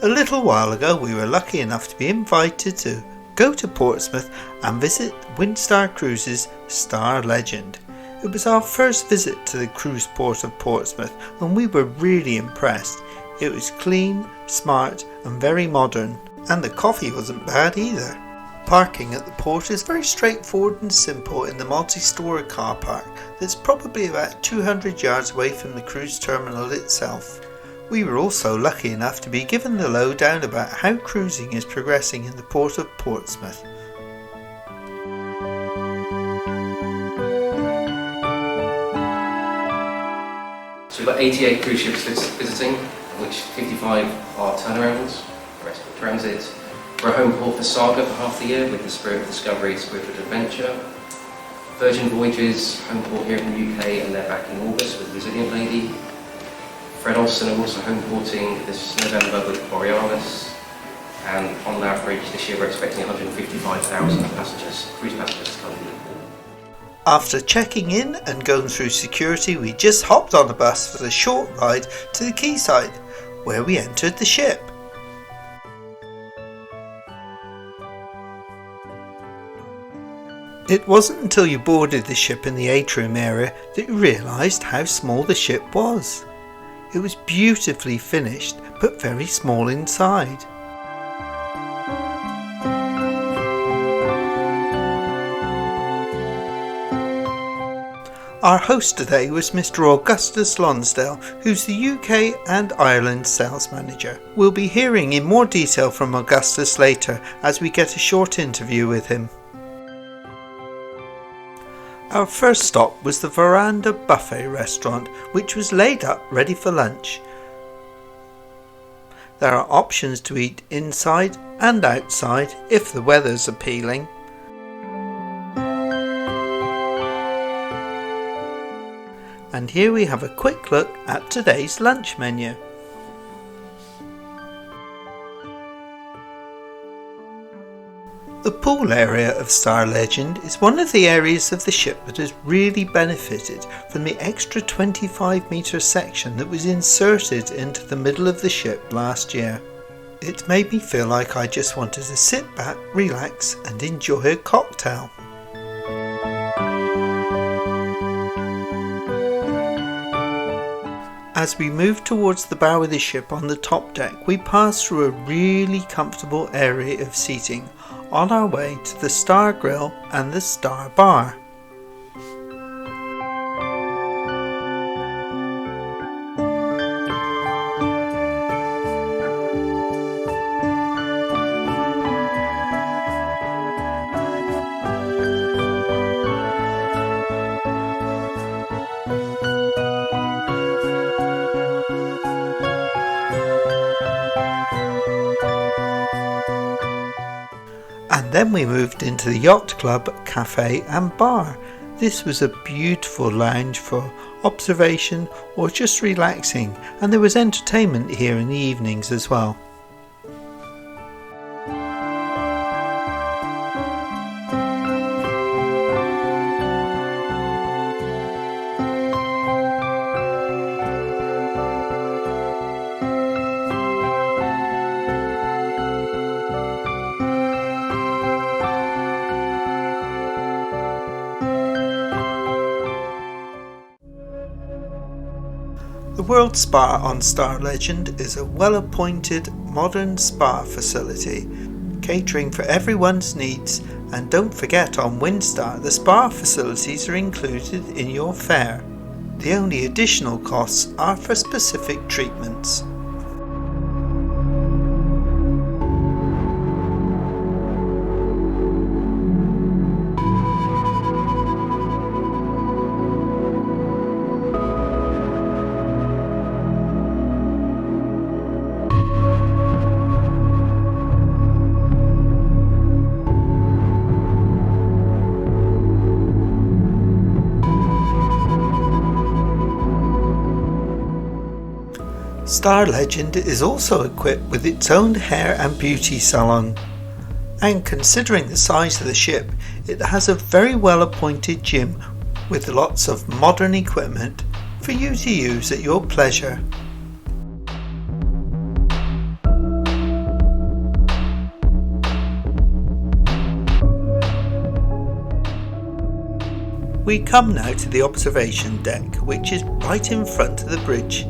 A little while ago we were lucky enough to be invited to go to Portsmouth and visit Windstar Cruises Star Legend. It was our first visit to the cruise port of Portsmouth and we were really impressed. It was clean, smart and very modern, and the coffee wasn't bad either. Parking at the port is very straightforward and simple in the multi-storey car park that's probably about 200 yards away from the cruise terminal itself. We were also lucky enough to be given the lowdown about how cruising is progressing in the port of Portsmouth. So we've got 88 cruise ships visiting, of which 55 are turnarounds, the rest are transit. We're a home port for Saga for half the year with the Spirit of Discovery, Spirit of Adventure. Virgin Voyages, home port here in the UK, and they're back in August with Resilient Lady. Fred Olsen are also home porting this November with Borealis. And on average this year we're expecting 155,000 passengers, cruise passengers to come in. After checking in and going through security, we just hopped on a bus for a short ride to the quayside, where we entered the ship. It wasn't until you boarded the ship in the atrium area that you realised how small the ship was. It was beautifully finished, but very small inside. Our host today was Mr. Augustus Lonsdale, who's the UK and Ireland sales manager. We'll be hearing in more detail from Augustus later as we get a short interview with him. Our first stop was the Veranda Buffet restaurant, which was laid up ready for lunch. There are options to eat inside and outside if the weather's appealing. And here we have a quick look at today's lunch menu. The pool area of Star Legend is one of the areas of the ship that has really benefited from the extra 25-metre section that was inserted into the middle of the ship last year. It made me feel like I just wanted to sit back, relax and enjoy a cocktail. As we moved towards the bow of the ship on the top deck, we passed through a really comfortable area of seating on our way to the Star Grill and the Star Bar. And then we moved into the Yacht Club, Cafe and Bar. This was a beautiful lounge for observation or just relaxing, and there was entertainment here in the evenings as well. The World Spa on Star Legend is a well-appointed modern spa facility, catering for everyone's needs, and don't forget on Windstar the spa facilities are included in your fare. The only additional costs are for specific treatments. Star Legend is also equipped with its own hair and beauty salon, and considering the size of the ship, it has a very well appointed gym with lots of modern equipment for you to use at your pleasure. We come now to the observation deck, which is right in front of the bridge.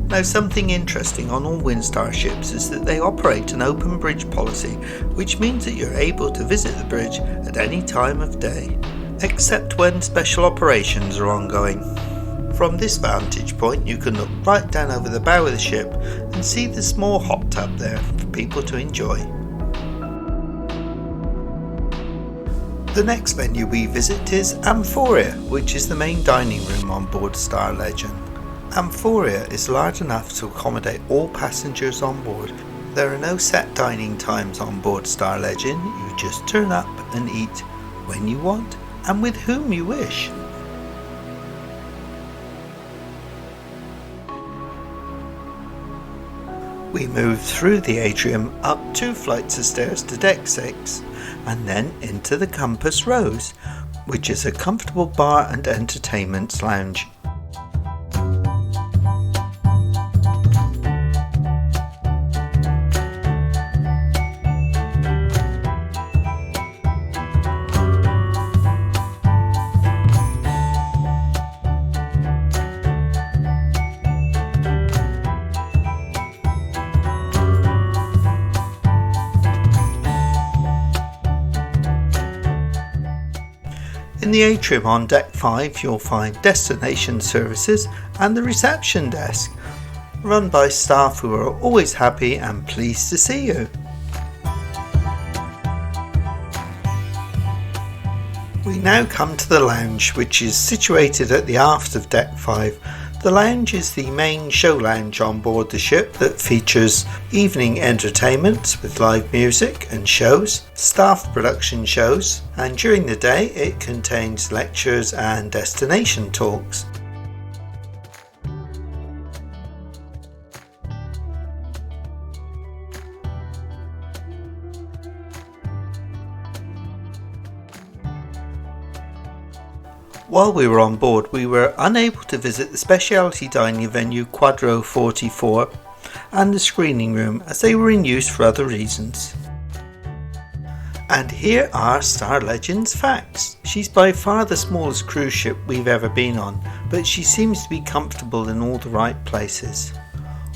Now, something interesting on all Windstar ships is that they operate an open bridge policy, which means that you're able to visit the bridge at any time of day, except when special operations are ongoing. From this vantage point, you can look right down over the bow of the ship and see the small hot tub there for people to enjoy. The next venue we visit is Amphoria, which is the main dining room on board Star Legend. Amphoria is large enough to accommodate all passengers on board. There are no set dining times on board Star Legend, you just turn up and eat when you want and with whom you wish. We move through the atrium up 2 flights of stairs to deck 6 and then into the Compass Rose, which is a comfortable bar and entertainment lounge. In the atrium on deck 5 you'll find destination services and the reception desk, run by staff who are always happy and pleased to see you. We now come to the lounge, which is situated at the aft of deck 5. The lounge is the main show lounge on board the ship that features evening entertainment with live music and shows, staff production shows, and during the day it contains lectures and destination talks. While we were on board, we were unable to visit the specialty dining venue Quadro 44 and the screening room as they were in use for other reasons. And here are Star Legend's facts. She's by far the smallest cruise ship we've ever been on, but she seems to be comfortable in all the right places.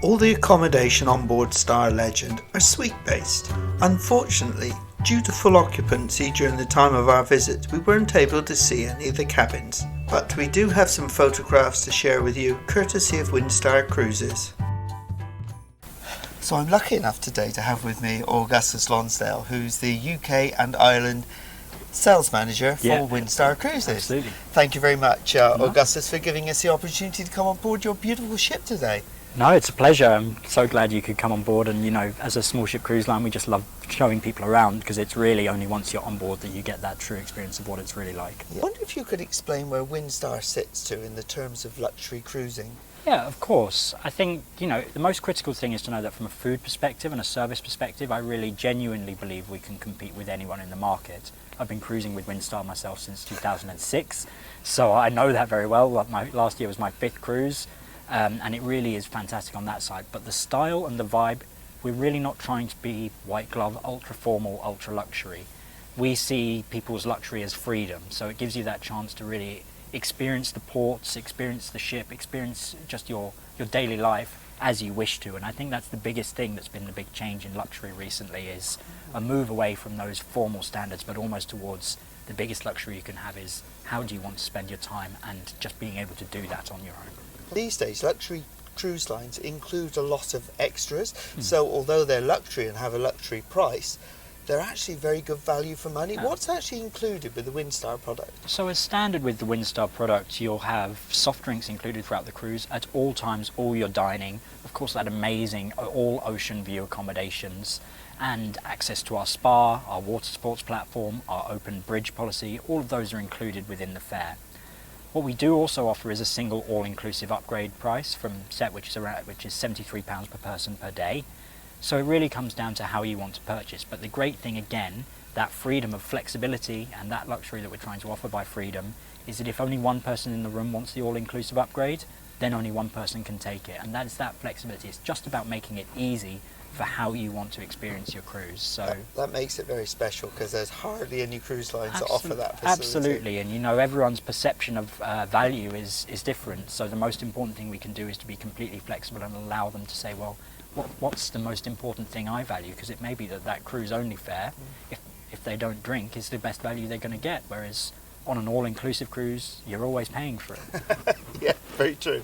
All the accommodation on board Star Legend are suite based. Unfortunately, due to full occupancy during the time of our visit, we weren't able to see any of the cabins, but we do have some photographs to share with you, courtesy of Windstar Cruises. So I'm lucky enough today to have with me AugustusLonsdale, who's the UK and Ireland sales manager for Windstar Cruises. Absolutely. Thank you very much, Augustus, for giving us the opportunity to come on board your beautiful ship today. No, it's a pleasure. I'm so glad you could come on board, and as a small ship cruise line we just love showing people around, because it's really only once you're on board that you get that true experience of what it's really like. I wonder if you could explain where Windstar sits to in the terms of luxury cruising. Yeah, of course. I think, the most critical thing is to know that from a food perspective and a service perspective, I really genuinely believe we can compete with anyone in the market. I've been cruising with Windstar myself since 2006, so I know that very well. Last year was my 5th cruise. And it really is fantastic on that side, but the style and the vibe, we're really not trying to be white glove, ultra formal, ultra luxury. We see people's luxury as freedom, so it gives you that chance to really experience the ports, experience the ship, experience just your daily life as you wish to. And I think that's the biggest thing that's been the big change in luxury recently, is a move away from those formal standards, but almost towards the biggest luxury you can have is how do you want to spend your time, and just being able to do that on your own. These days, luxury cruise lines include a lot of extras, so although they're luxury and have a luxury price, they're actually very good value for money. What's actually included with the Windstar product? So as standard with the Windstar product, you'll have soft drinks included throughout the cruise at all times, all your dining, of course that amazing all ocean view accommodations, and access to our spa, our water sports platform, our open bridge policy. All of those are included within the fare. What we do also offer is a single all-inclusive upgrade price from set, which is £73 per person per day. So it really comes down to how you want to purchase. But the great thing, again, that freedom of flexibility and that luxury that we're trying to offer by freedom, is that if only one person in the room wants the all-inclusive upgrade, then only one person can take it. And that's that flexibility. It's just about making it easy for how you want to experience your cruise. So that makes it very special, because there's hardly any cruise lines that offer that facility. Absolutely, and you know, everyone's perception of value is different, so the most important thing we can do is to be completely flexible and allow them to say, well, what's the most important thing I value? Because it may be that cruise only fare, if they don't drink, is the best value they're going to get, whereas on an all-inclusive cruise, you're always paying for it. Yeah, very true.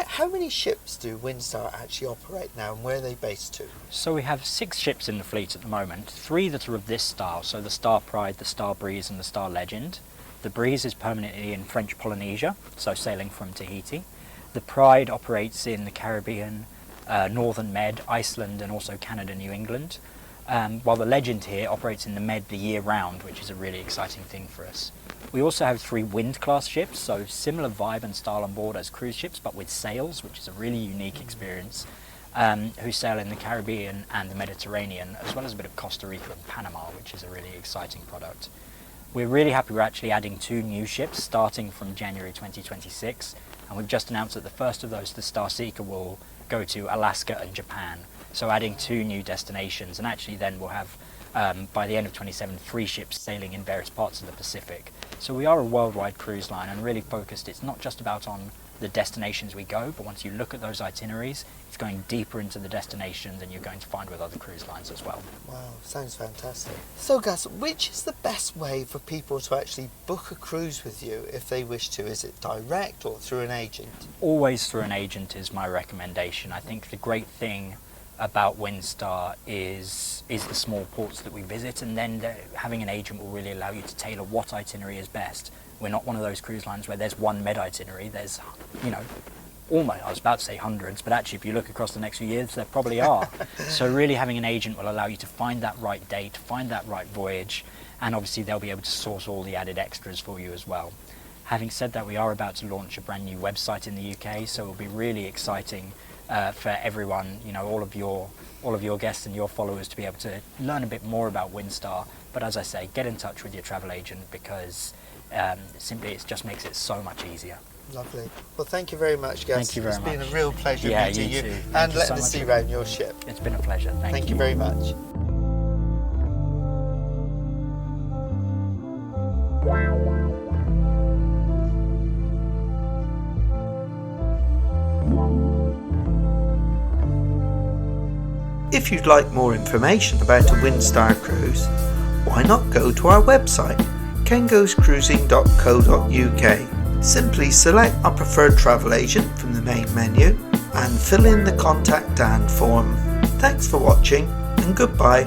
How many ships do Windstar actually operate now, and where are they based to? So we have 6 ships in the fleet at the moment, 3 that are of this style, so the Star Pride, the Star Breeze and the Star Legend. The Breeze is permanently in French Polynesia, so sailing from Tahiti. The Pride operates in the Caribbean, Northern Med, Iceland and also Canada, New England. While the Legend here operates in the Med the year round, which is a really exciting thing for us. We also have 3 Wind class ships, so similar vibe and style on board as cruise ships, but with sails, which is a really unique experience, who sail in the Caribbean and the Mediterranean, as well as a bit of Costa Rica and Panama, which is a really exciting product. We're really happy we're actually adding 2 new ships starting from January 2026, and we've just announced that the first of those, the Star Seeker, will go to Alaska and Japan. So adding 2 new destinations, and actually then we'll have, by the end of 27, 3 ships sailing in various parts of the Pacific. So we are a worldwide cruise line and really focused. It's not just about on the destinations we go, but once you look at those itineraries, it's going deeper into the destinations than you're going to find with other cruise lines as well. Wow, sounds fantastic. So Gus, which is the best way for people to actually book a cruise with you if they wish to? Is it direct or through an agent? Always through an agent is my recommendation. I think the great thing about Windstar is the small ports that we visit, and then having an agent will really allow you to tailor what itinerary is best. We're not one of those cruise lines where there's one Med itinerary. There's, you know, almost, I was about to say hundreds, but actually if you look across the next few years, there probably are. So really having an agent will allow you to find that right date, find that right voyage, and obviously they'll be able to source all the added extras for you as well. Having said that, we are about to launch a brand new website in the UK, so it'll be really exciting for everyone, you know, all of your guests and your followers to be able to learn a bit more about Windstar. But as I say, get in touch with your travel agent, because simply it just makes it so much easier. Lovely. Well, thank you very much, Gus. Thank you very much. It's been a real pleasure meeting you too. and letting us see around your ship. It's been a pleasure. Thank you very much. If you'd like more information about a Windstar cruise, why not go to our website, kengoscruising.co.uk. Simply select our preferred travel agent from the main menu and fill in the Contact Dan form. Thanks for watching and goodbye.